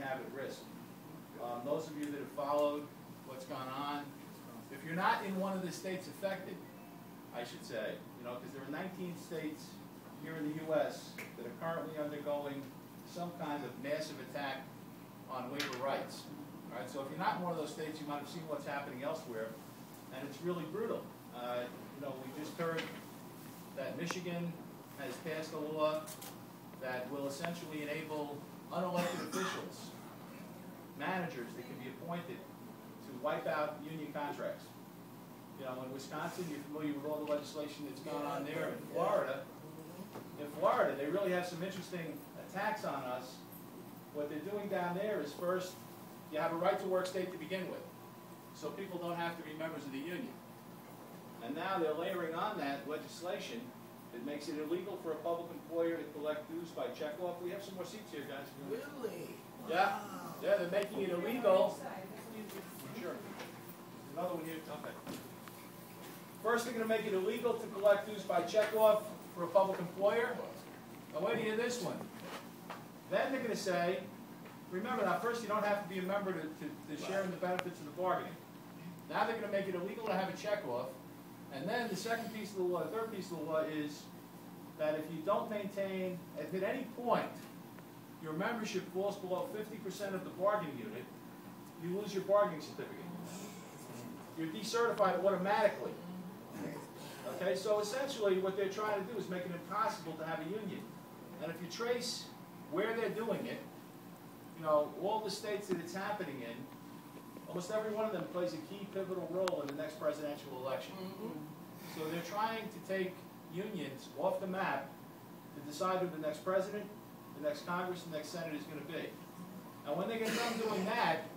have at risk. Those of you that have followed what's gone on, if you're not in one of the states affected, I should say, because there are 19 states here in the U.S. that are currently undergoing some kind of massive attack on labor rights. All right, so if you're not in one of those states, you might have seen what's happening elsewhere, and it's really brutal. We just heard that Michigan has passed a law that will essentially enable unelected officials, managers that can be appointed to wipe out union contracts. In Wisconsin, you're familiar with all the legislation that's gone on there. In Florida, they really have some interesting attacks on us. What they're doing down there is, first, you have a right to work state to begin with, so people don't have to be members of the union. And now they're layering on that legislation that makes it illegal for a public employer to collect dues by checkoff. We have some more seats here, guys. Really? Yeah. Yeah, they're making it illegal. Sure. Another one here. Okay. First, they're going to make it illegal to collect dues by checkoff for a public employer. Now, wait to hear this one. Then they're going to say, remember, now first you don't have to be a member to share in the benefits of the bargaining. Now they're going to make it illegal to have a checkoff. And then the second piece of the law, the third piece of the law is that if you don't maintain, if at any point your membership falls below 50% of the bargaining unit, you lose your bargaining certificate. You're decertified automatically. Okay, so essentially what they're trying to do is make it impossible to have a union. And if you trace where they're doing it, all the states that it's happening in, almost every one of them plays a key pivotal role in the next presidential election. So they're trying to take unions off the map to decide who the next president, the next Congress, the next Senate is going to be. And when they get done doing that,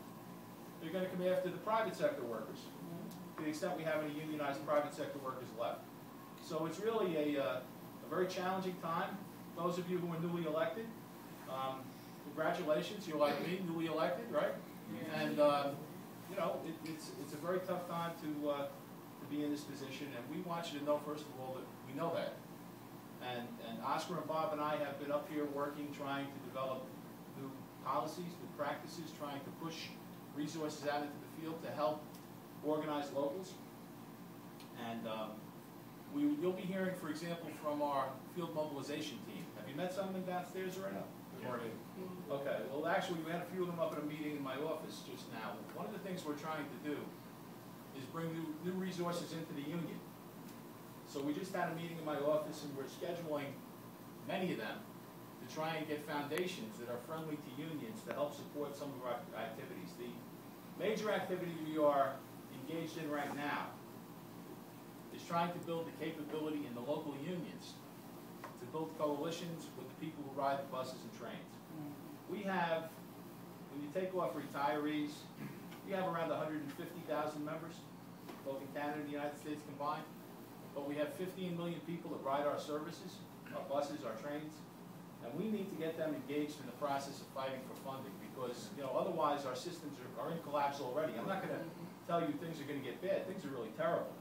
they're going to come after the private sector workers, to the extent we have any unionized private sector workers left. So it's really a very challenging time. Those of you who are newly elected, congratulations, you're like me, newly elected, right? And it's a very tough time to be in this position, and we want you to know, first of all, that we know that. And Oscar and Bob and I have been up here working, trying to develop new policies, new practices, trying to push resources out into the field to help organize locals. And you'll be hearing, for example, from our field mobilization team. Have you met some of them downstairs already? Yeah. Okay, well actually we had a few of them up at a meeting in my office just now. One of the things we're trying to do is bring new resources into the union. So we just had a meeting in my office, and we're scheduling many of them to try and get foundations that are friendly to unions to help support some of our activities. The major activity we are engaged in right now is trying to build the capability in the local unions to build coalitions with the people who ride the buses and trains. We have, when you take off retirees, we have around 150,000 members, both in Canada and the United States combined. But we have 15 million people that ride our services, our buses, our trains, and we need to get them engaged in the process of fighting for funding, because otherwise our systems are in collapse already. I'm not going to tell you things are going to get bad. Things are really terrible.